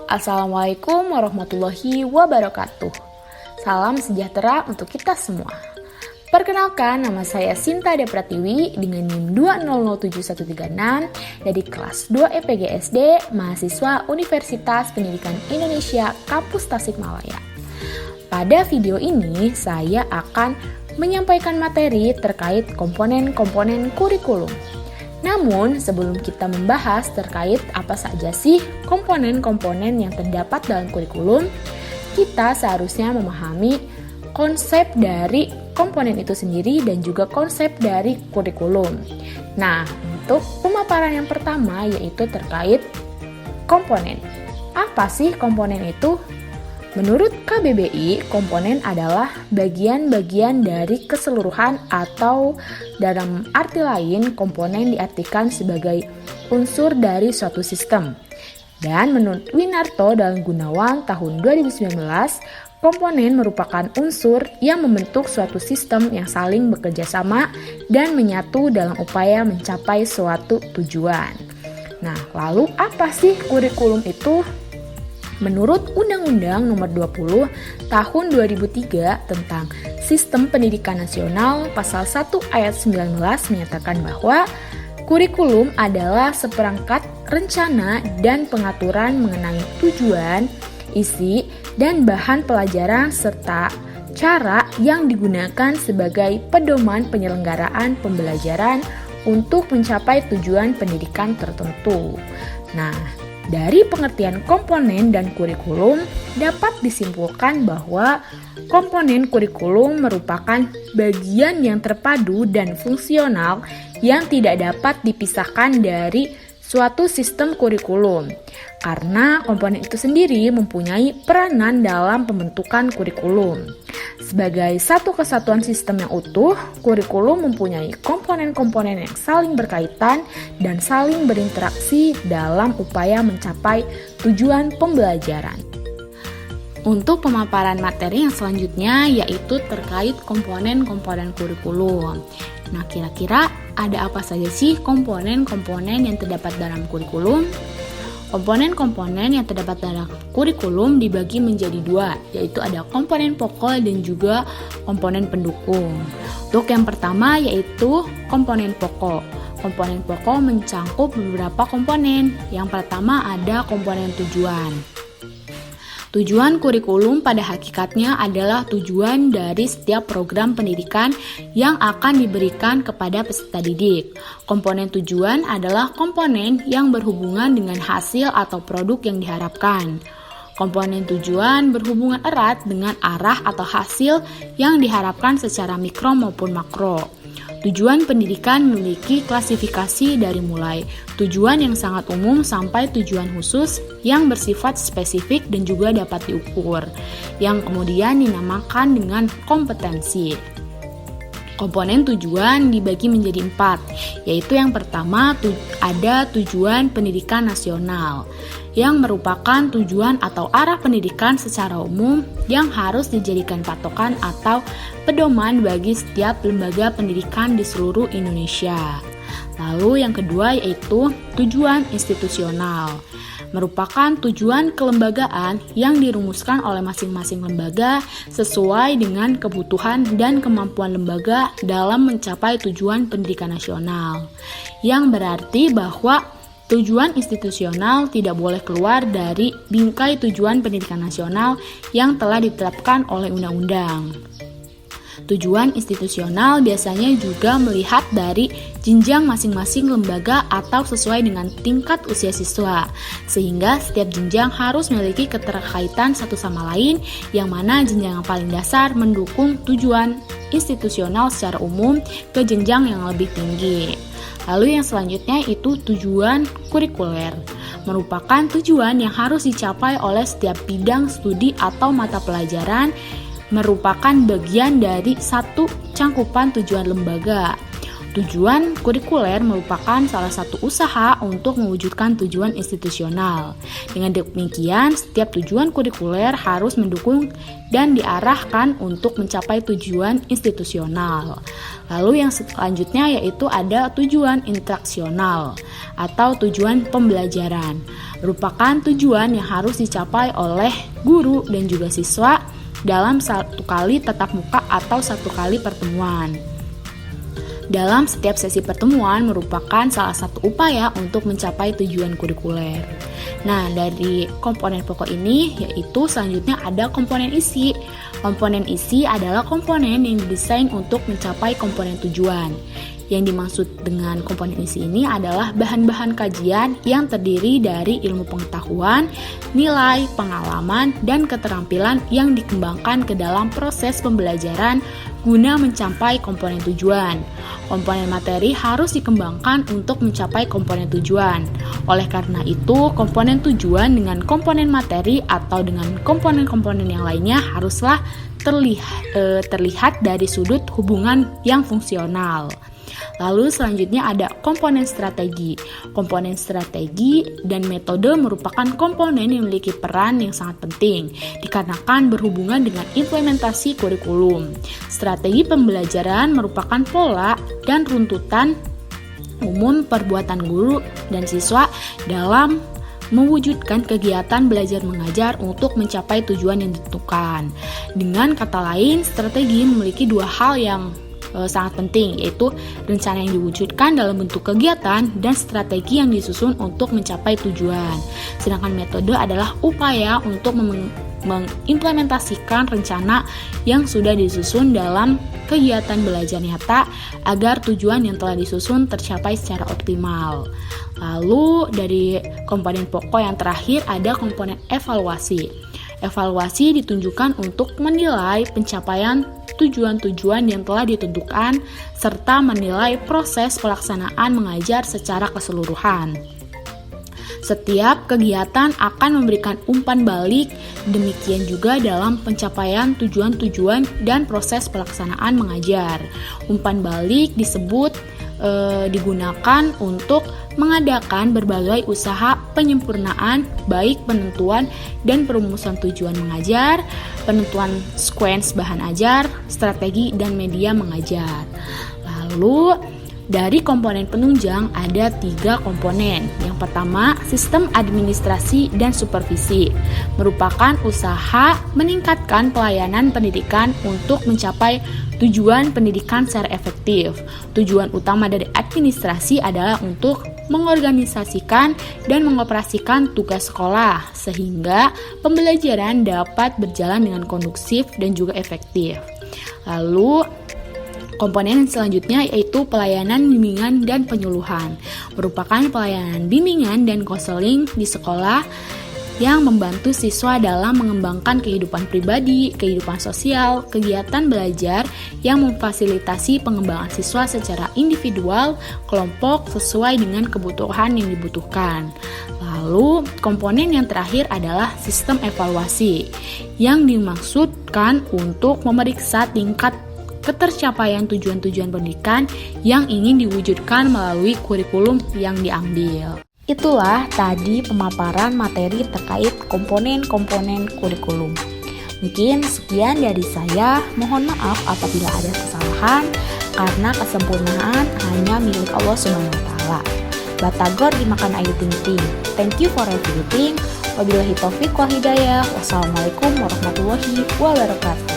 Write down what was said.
Assalamualaikum warahmatullahi wabarakatuh. Salam sejahtera untuk kita semua. Perkenalkan, nama saya Sinta Depratiwi dengan NIM 2007136 dari kelas 2 EPGSD, mahasiswa Universitas Pendidikan Indonesia Kampus Tasikmalaya. Pada video ini, saya akan menyampaikan materi terkait komponen-komponen kurikulum. Namun, sebelum kita membahas terkait apa saja sih komponen-komponen yang terdapat dalam kurikulum, kita seharusnya memahami konsep dari komponen itu sendiri dan juga konsep dari kurikulum. Nah, untuk pemaparan yang pertama yaitu terkait komponen. Apa sih komponen itu? Menurut KBBI, komponen adalah bagian-bagian dari keseluruhan atau dalam arti lain, komponen diartikan sebagai unsur dari suatu sistem. Dan menurut Winarto dan Gunawan tahun 2019, komponen merupakan unsur yang membentuk suatu sistem yang saling bekerja sama dan menyatu dalam upaya mencapai suatu tujuan. Nah, lalu apa sih kurikulum itu? Menurut Undang-Undang Nomor 20 Tahun 2003 tentang Sistem Pendidikan Nasional Pasal 1 Ayat 19 menyatakan bahwa kurikulum adalah seperangkat rencana dan pengaturan mengenai tujuan, isi, dan bahan pelajaran serta cara yang digunakan sebagai pedoman penyelenggaraan pembelajaran untuk mencapai tujuan pendidikan tertentu. Nah, dari pengertian komponen dan kurikulum dapat disimpulkan bahwa komponen kurikulum merupakan bagian yang terpadu dan fungsional yang tidak dapat dipisahkan dari suatu sistem kurikulum. Karena komponen itu sendiri mempunyai peranan dalam pembentukan kurikulum. Sebagai satu kesatuan sistem yang utuh, kurikulum mempunyai komponen-komponen yang saling berkaitan dan saling berinteraksi dalam upaya mencapai tujuan pembelajaran. Untuk pemaparan materi yang selanjutnya yaitu terkait komponen-komponen kurikulum. Nah, kira-kira ada apa saja sih komponen-komponen yang terdapat dalam kurikulum? Komponen-komponen yang terdapat dalam kurikulum dibagi menjadi dua, yaitu ada komponen pokok dan juga komponen pendukung. Untuk yang pertama yaitu komponen pokok. Komponen pokok mencakup beberapa komponen. Yang pertama ada komponen tujuan. Tujuan kurikulum pada hakikatnya adalah tujuan dari setiap program pendidikan yang akan diberikan kepada peserta didik. Komponen tujuan adalah komponen yang berhubungan dengan hasil atau produk yang diharapkan. Komponen tujuan berhubungan erat dengan arah atau hasil yang diharapkan secara mikro maupun makro. Tujuan pendidikan memiliki klasifikasi dari mulai tujuan yang sangat umum sampai tujuan khusus yang bersifat spesifik dan juga dapat diukur, yang kemudian dinamakan dengan kompetensi. Komponen tujuan dibagi menjadi 4, yaitu yang pertama ada tujuan pendidikan nasional, yang merupakan tujuan atau arah pendidikan secara umum yang harus dijadikan patokan atau pedoman bagi setiap lembaga pendidikan di seluruh Indonesia. Lalu yang kedua yaitu tujuan institusional, merupakan tujuan kelembagaan yang dirumuskan oleh masing-masing lembaga sesuai dengan kebutuhan dan kemampuan lembaga dalam mencapai tujuan pendidikan nasional, yang berarti bahwa tujuan institusional tidak boleh keluar dari bingkai tujuan pendidikan nasional yang telah ditetapkan oleh undang-undang. Tujuan institusional biasanya juga melihat dari jenjang masing-masing lembaga atau sesuai dengan tingkat usia siswa, sehingga setiap jenjang harus memiliki keterkaitan satu sama lain, yang mana jenjang yang paling dasar mendukung tujuan institusional secara umum ke jenjang yang lebih tinggi. Lalu yang selanjutnya itu tujuan kurikuler, merupakan tujuan yang harus dicapai oleh setiap bidang studi atau mata pelajaran, merupakan bagian dari satu cangkupan tujuan lembaga. Tujuan kurikuler merupakan salah satu usaha untuk mewujudkan tujuan institusional. Dengan demikian, setiap tujuan kurikuler harus mendukung dan diarahkan untuk mencapai tujuan institusional. Lalu yang selanjutnya yaitu ada tujuan interaksional atau tujuan pembelajaran. Merupakan tujuan yang harus dicapai oleh guru dan juga siswa dalam satu kali tatap muka atau satu kali pertemuan. Dalam setiap sesi pertemuan merupakan salah satu upaya untuk mencapai tujuan kurikuler. Nah, dari komponen pokok ini yaitu selanjutnya ada komponen isi. Komponen isi adalah komponen yang didesain untuk mencapai komponen tujuan. Yang dimaksud dengan komponen isi ini adalah bahan-bahan kajian yang terdiri dari ilmu pengetahuan, nilai, pengalaman, dan keterampilan yang dikembangkan ke dalam proses pembelajaran guna mencapai komponen tujuan. Komponen materi harus dikembangkan untuk mencapai komponen tujuan. Oleh karena itu, komponen tujuan dengan komponen materi atau dengan komponen-komponen yang lainnya haruslah terlihat dari sudut hubungan yang fungsional. Lalu selanjutnya ada komponen strategi. Komponen strategi dan metode merupakan komponen yang memiliki peran yang sangat penting dikarenakan berhubungan dengan implementasi kurikulum. Strategi pembelajaran merupakan pola dan runtutan umum perbuatan guru dan siswa dalam mewujudkan kegiatan belajar mengajar untuk mencapai tujuan yang ditentukan. Dengan kata lain, strategi memiliki dua hal yang sangat penting, yaitu rencana yang diwujudkan dalam bentuk kegiatan dan strategi yang disusun untuk mencapai tujuan. Sedangkan metode adalah upaya untuk mengimplementasikan rencana yang sudah disusun dalam kegiatan belajar nyata agar tujuan yang telah disusun tercapai secara optimal. Lalu dari komponen pokok yang terakhir ada komponen evaluasi. Evaluasi ditunjukkan untuk menilai pencapaian tujuan-tujuan yang telah ditentukan serta menilai proses pelaksanaan mengajar secara keseluruhan. Setiap kegiatan akan memberikan umpan balik, demikian juga dalam pencapaian tujuan-tujuan dan proses pelaksanaan mengajar. Umpan balik digunakan untuk mengadakan berbagai usaha penyempurnaan baik penentuan dan perumusan tujuan mengajar, penentuan sequence bahan ajar, strategi dan media mengajar. Lalu dari komponen penunjang ada 3 komponen. Yang pertama, sistem administrasi dan supervisi merupakan usaha meningkatkan pelayanan pendidikan untuk mencapai tujuan pendidikan secara efektif. Tujuan utama dari administrasi adalah untuk mengorganisasikan dan mengoperasikan tugas sekolah sehingga pembelajaran dapat berjalan dengan kondusif dan juga efektif. Lalu komponen selanjutnya yaitu pelayanan bimbingan dan penyuluhan. Merupakan pelayanan bimbingan dan konseling di sekolah yang membantu siswa dalam mengembangkan kehidupan pribadi, kehidupan sosial, kegiatan belajar yang memfasilitasi pengembangan siswa secara individual, kelompok sesuai dengan kebutuhan yang dibutuhkan. Lalu, komponen yang terakhir adalah sistem evaluasi yang dimaksudkan untuk memeriksa tingkat ketercapaian tujuan-tujuan pendidikan yang ingin diwujudkan melalui kurikulum yang diambil. Itulah tadi pemaparan materi terkait komponen-komponen kurikulum. Mungkin sekian dari saya, mohon maaf apabila ada kesalahan karena kesempurnaan hanya milik Allah SWT. Batagor dimakan ayu ting-ting. Thank you for everything. Wabillahi taufiq wal hidayah. Wassalamualaikum warahmatullahi wabarakatuh.